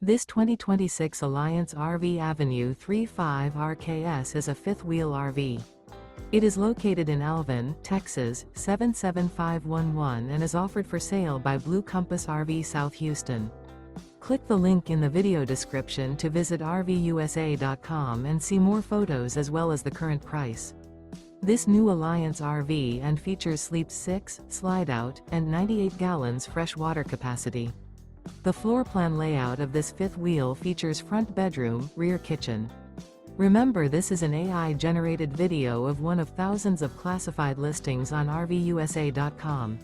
This 2026 Alliance RV Avenue 35 RKS is a fifth-wheel RV. It is located in Alvin, Texas, 77511 and is offered for sale by Blue Compass RV South Houston. Click the link in the video description to visit RVUSA.com and see more photos as well as the current price. This new Alliance RV and features sleeps 6, slide-out, and 98 gallons fresh water capacity. The floor plan layout of this fifth wheel features front bedroom, rear kitchen. Remember, this is an AI-generated video of one of thousands of classified listings on RVUSA.com.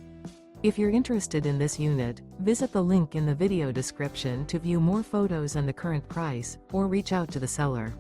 If you're interested in this unit, visit the link in the video description to view more photos and the current price, or reach out to the seller.